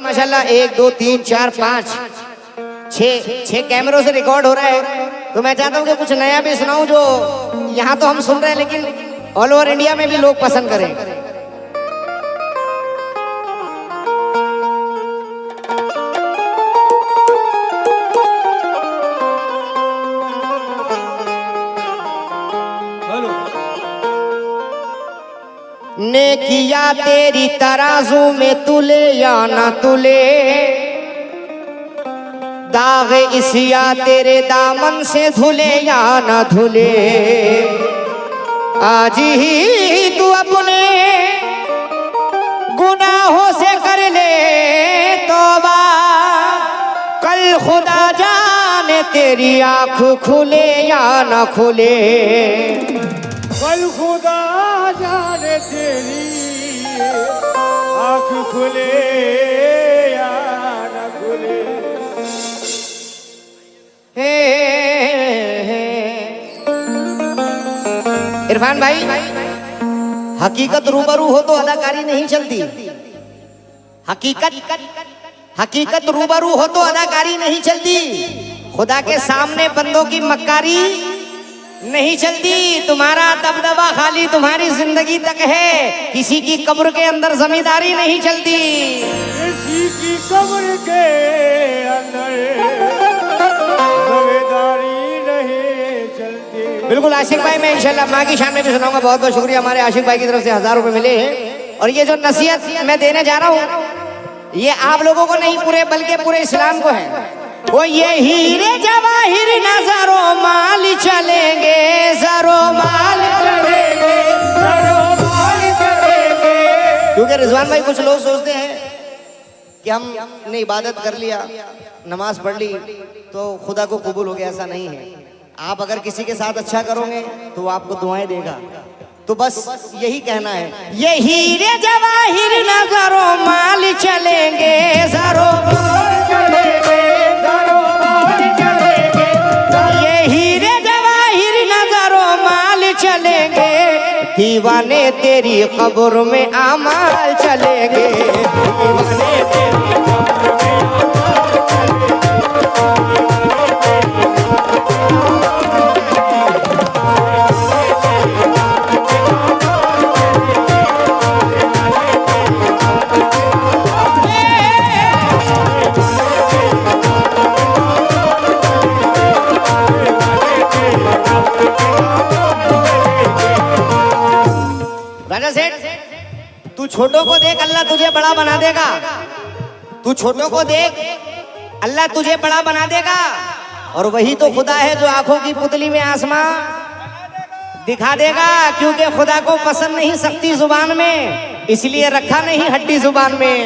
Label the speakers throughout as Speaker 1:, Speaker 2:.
Speaker 1: माशाल्लाह 1 2 3 4 5 6 कैमरों से रिकॉर्ड हो रहा है। तो मैं चाहता हूँ कि कुछ नया भी सुनाऊं जो यहाँ तो हम सुन रहे हैं लेकिन ऑल ओवर इंडिया में भी लोग पसंद करें। ने किया तेरी तराजू में तुले या ना तुले, दाग इसिया तेरे दामन से धुले या ना धुले। आज ही तू अपने गुनाहों से कर ले तौबा, कल खुदा जाने तेरी आँख खुले या ना खुले।
Speaker 2: कल खुदा जाने तेरी आँख खुले या न खुले।
Speaker 1: इरफान भाई, हकीकत रूबरू हो तो अदाकारी नहीं चलती। हकीकत रूबरू हो तो अदाकारी नहीं चलती। खुदा के सामने बंदों की मक्कारी नहीं चलती। तुम्हारा दबदबा खाली तुम्हारी जिंदगी तक है, किसी की कब्र के अंदर जमींदारी नहीं चलती।
Speaker 2: किसी की कब्र के अंदर जमींदारी नहीं चलती।
Speaker 1: बिल्कुल आशिक भाई, मैं इंशाल्लाह माँ की शान में भी सुनाऊंगा। बहुत बहुत शुक्रिया, हमारे आशिक भाई की तरफ से 1000 रुपए मिले हैं। और ये जो नसीहत मैं देने जा रहा हूँ ये आप लोगों को नहीं पूरे बल्कि पूरे इस्लाम को है। वो ये हीरे जवाहिर नजरो माल चलेंगे, जरो माल चलेंगे, जरो माल चलेंगे। क्योंकि रिजवान भाई कुछ लोग सोचते हैं कि हमने इबादत कर लिया, नमाज पढ़ ली तो खुदा को कबूल हो गया। ऐसा नहीं है। आप अगर किसी के साथ अच्छा करोगे तो वो आपको दुआएं देगा। तो बस यही कहना है, ये हीरे जवाहिर नजरो माल चलेंगे, जरो माल चलेंगे, जरो माल चलेंगे। ये हीरे जवाहिर नजरो माल चलेंगे, दीवाने तेरी कब्र में आमाल चलेंगे, दीवाने तेरी कब्र में तू छोटों को देख, अल्लाह तुझे बड़ा बना देगा। तू छोटों को देख, अल्लाह तुझे बड़ा बना देगा। और वही तो खुदा है जो आंखों की पुतली में आसमां दिखा देगा। क्योंकि खुदा को पसंद नहीं सख्ती जुबान में, इसलिए रखा नहीं हड्डी जुबान में।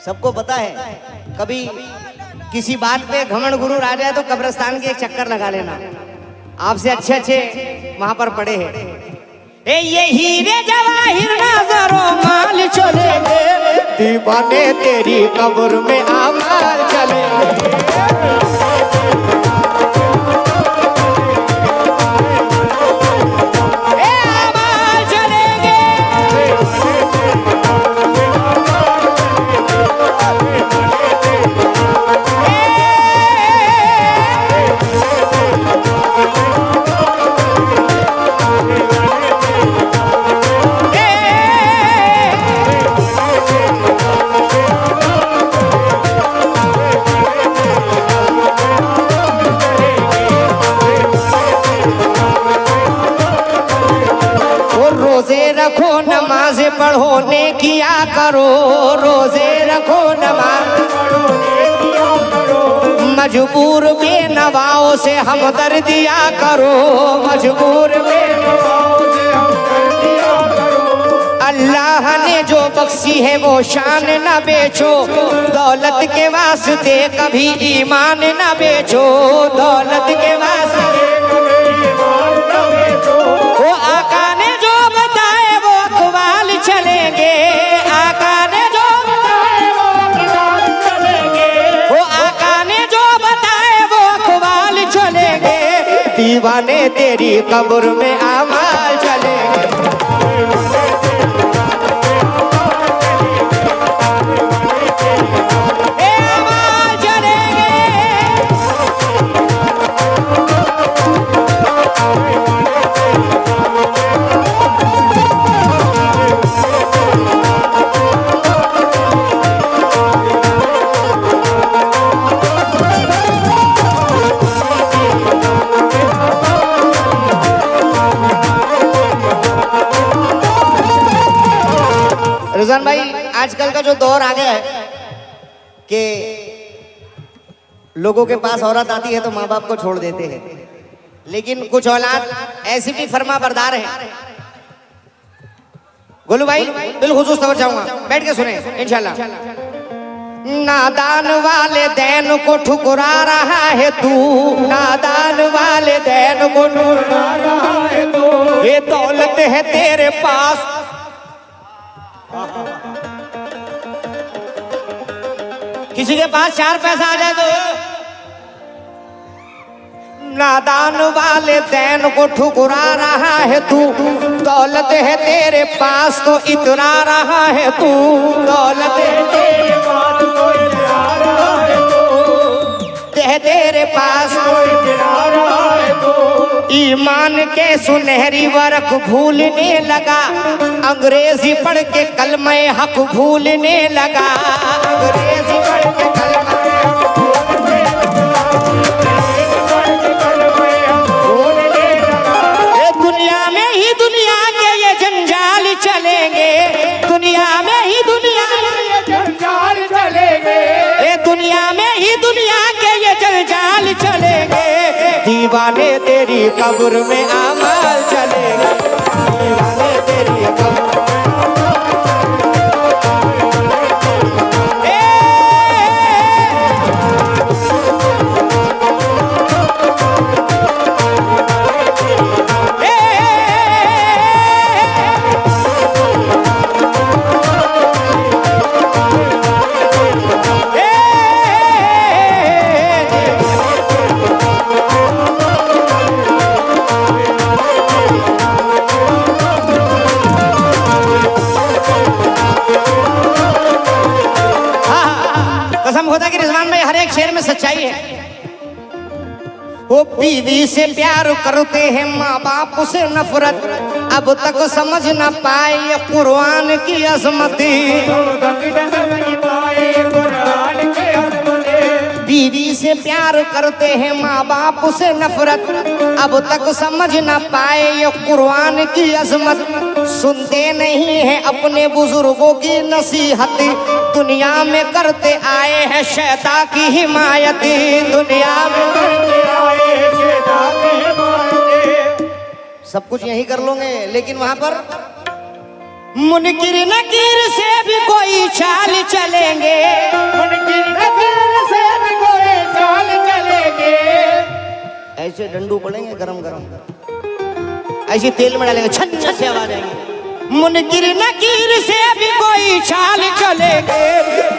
Speaker 1: सबको पता है, कभी किसी बात पे घमंड गुरूर आ जाए तो कब्रिस्तान के एक चक्कर लगा लेना। आपसे अच्छे अच्छे वहां पर पड़े हैं। ये हीरे जवाहिर नजरो माल चलेंगे, दीवाने तेरी कब्र में आमाल चलेंगे। रखो नमाज पढ़ो ने किया करो, रोजे रखो नमाज पढ़ो ने किया करो। मजबूर बेनवाओं से हमदर्दिया करो, मजबूर बेनवाओं से हमदर्दिया करो। अल्लाह ने जो बख्शी है वो शान न बेचो, दौलत के वास्ते कभी ईमान न बेचो, दौलत के वास्ते कभी ईमान न बेचो। वो दीवाने तेरी कब्र में आमाल चलेंगे। रिजवान भाई, आजकल का जो दौर आ गया है कि लोगों के पास औरत आती है तो माँ बाप को छोड़ देते हैं, लेकिन कुछ औलाद ऐसी भी फर्मा बरदार है। गोलू भाई बिलखुसूस तवज्जो चाहूंगा, बैठ के सुने इंशाल्लाह। नादान वाले दैन को ठुकरा रहा है तू, नादान वाले दैन को ठुकरा रहा है तू, ये दौलत है तेरे पास। किसी के पास 4 पैसा आ जाए तो नादान वाले दैन को ठुकरा रहा है तू, दौलत है तेरे पास तो इतरा रहा है तू, दौलत है तेरे पास तो इतरा रहा है तू, तेरे पास तो इतरा रहा है तू। ईमान के सुनहरी वर्क भूलने लगा, अंग्रेजी पढ़ के कलमे हक भूलने लगा, अंग्रेजी पढ़ के कलमे हक भूलने लगा। दुनिया में ही दुनिया के ये जंजाल चलेंगे, दुनिया में ही दुनिया के ये जंजाल चलेंगे, ये दुनिया में ही दुनिया के ये जंजाल चलेंगे। दीवाने तेरी कब्र में आमाल चलेंगे, दीवाने तेरी कब्र होता कि रिजवान भाई हर एक शेर में सच्चाई है। वो बीवी से प्यार करते हैं, माँ बाप से नफरत, अब तक समझ न पाए ये कुरान की अजमती। बीवी से प्यार करते हैं, माँ बाप से नफरत, अब तक समझ न पाए ये कुरान की अजमत। सुनते नहीं हैं अपने बुजुर्गों की नसीहत, दुनिया में करते आए हैं शैतान की हिमायत, दुनिया में करते आए हैं शैतान की हिमायत। सब कुछ यही कर लोगे, लेकिन वहां पर मुनकिर नकीर से भी कोई चाल चलेंगे, मुनकिर नकीर से भी कोई चाल चलेंगे। ऐसे डंडू पड़ेंगे गरम गरम, ऐसे तेल में डालेंगे छन छन से आवाज आएंगे। मुनकिर नकीर से भी कोई चाल चलेंगे,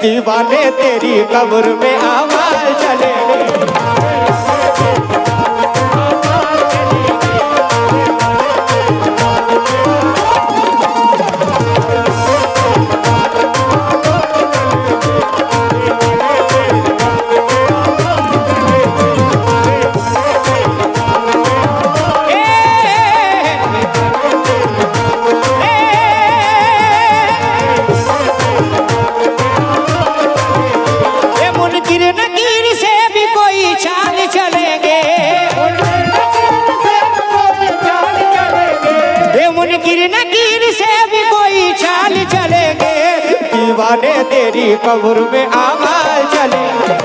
Speaker 1: दीवाने तेरी कब्र में आवाज चलेंगे। दीवाने तेरी कब्र में आवाज चलेंगे।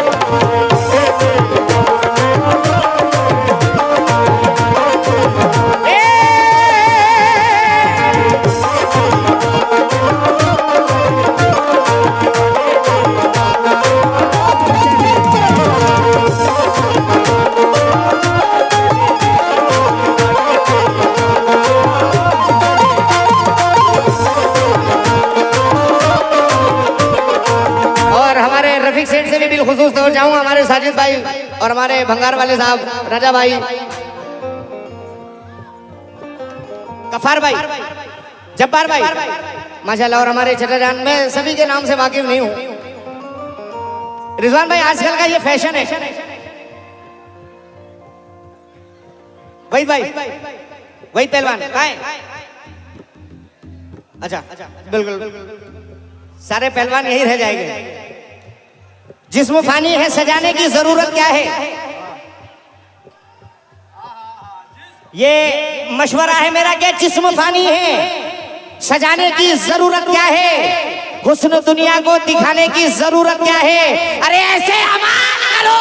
Speaker 1: खुसूस तौर जाऊंगा हमारे साजिद भाई और हमारे भंगार वाले साहब राजा भाई, गफ्फार भाई, जब्बार भाई माशाल्लाह, और हमारे चचा जान, मैं सभी के नाम से वाकिफ नहीं हूं। रिजवान भाई, आजकल का ये फैशन है। वहीद भाई, वहीद पहलवान कहाँ है? अच्छा, बिल्कुल सारे पहलवान यही रह जाएंगे। जिस्म फानी है, सजाने की जरूरत क्या है? ये मशवरा है मेरा कि जिस्म फानी है, सजाने की जरूरत क्या है? हुस्न दुनिया को दिखाने की जरूरत क्या है? अरे ऐसे अमाल करो,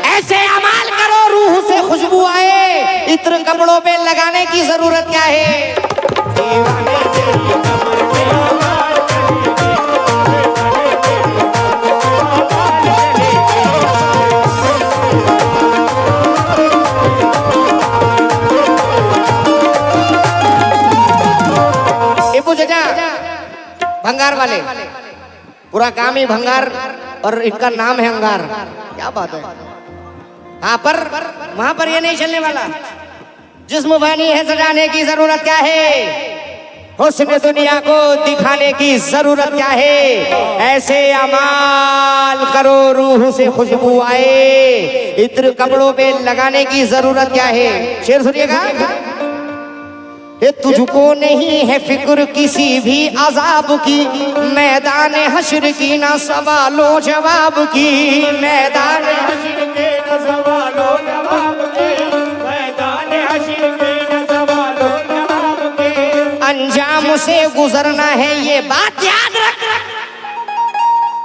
Speaker 1: ऐसे अमाल करो, रूह से खुशबू आए, इत्र कपड़ों पे लगाने की जरूरत क्या है? भंगार वाले, पूरा काम ही भंगार और इनका नाम है अंगार। क्या बात है। हाँ, पर वहां पर ये नहीं चलने वाला। जिस्म फानी है, सजाने की जरूरत क्या है? हुस्न दुनिया को दिखाने की जरूरत क्या है? ऐसे अमाल करो, रूह से खुशबू आए, इत्र कपड़ों पे लगाने की जरूरत क्या है? शेर सुनिएगा। ये तुझको नहीं है फिक्र किसी भी अजाब की, मैदान हश्र की ना सवालों जवाब की, मैदान हश्र के ना सवालों जवाब की, मैदान हश्र के ना सवालों जवाब की। अंजाम से गुजरना है ये बात याद रख,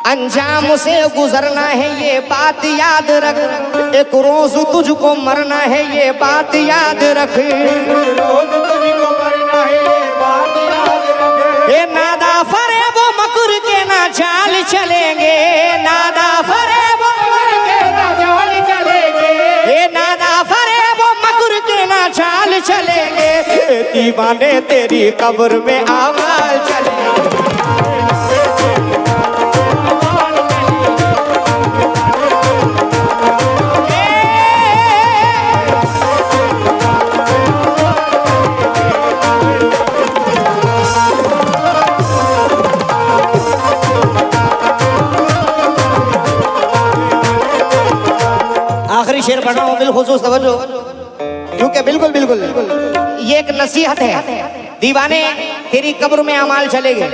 Speaker 1: अंजाम से गुजरना है ये बात याद रख, एक रोज तुझको मरना है ये बात याद रख, रोज तुझको मरना है ये बात याद रख। ये नादा फरेब मकर के ना चाल चलेंगे, नादा फरेब मकर के ना चाल चलेंगे, ये नादा फरेब मकर के ना चाल चलेंगे, दीवाने तेरी कब्र में आवाज चलेंगे। आखिरी शेर पढ़ रहा हूं, बिलखुसूस तवज्जो, क्योंकि बिल्कुल बिल्कुल ये एक नसीहत है। दीवाने तेरी कब्र में अमाल चलेंगे,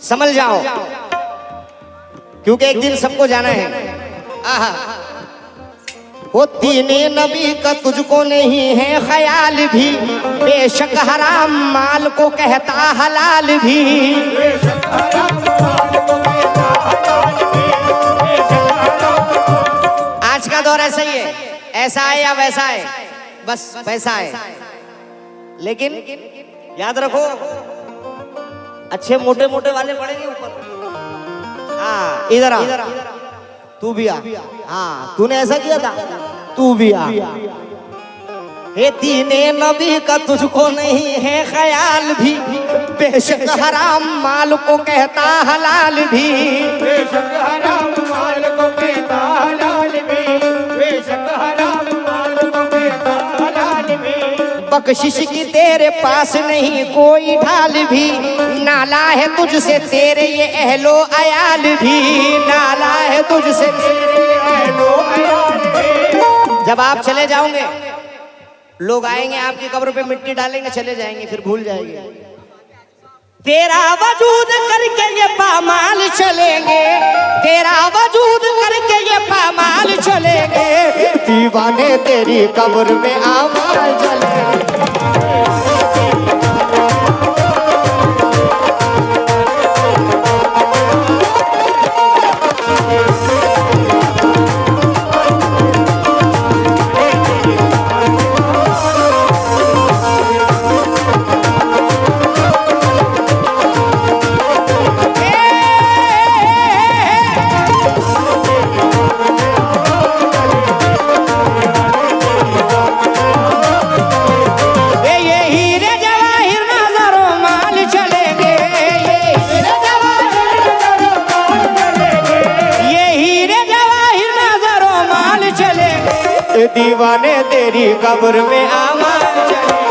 Speaker 1: समझ जाओ, क्योंकि एक दिन सबको जाना है। आहा, वो दीने नबी का तुझको नहीं है ख्याल भी, बेशक हराम माल को कहता हलाल भी, बेशक हराम माल को कहता हलाल भी। आज का दौर ऐसा ही है, ऐसा है या वैसा है, बस पैसा है। लेकिन याद रखो, अच्छे मोटे मोटे वाले पड़ेंगे ऊपर। हाँ, इधर आ, तू भी आ। हाँ, तूने ऐसा किया था, तू भी आ। हे दीने नबी का तुझको नहीं है ख्याल भी, बेशक हराम माल को कहता हलाल भी, बेशक हराम माल को कहता हलाल भी, बेशक हराम माल को कहता हलाल भी। बख्शिश की तेरे पास नहीं कोई ढाल भी, नाला है तुझसे तेरे ये अहलो अयाल भी, नाला है तुझसे तेरे अहलो अयाल भी। जब आप चले जाओगे, लोग आएंगे आपकी कब्र पे मिट्टी डालेंगे, चले जाएंगे, फिर भूल जाएंगे। तेरा वजूद करके ये पामाल चलेंगे, तेरा वजूद करके ये पामाल चलेंगे, दीवाने तेरी कब्र में आमाल चलेंगे। दीवाने तेरी कब्र में आवा चले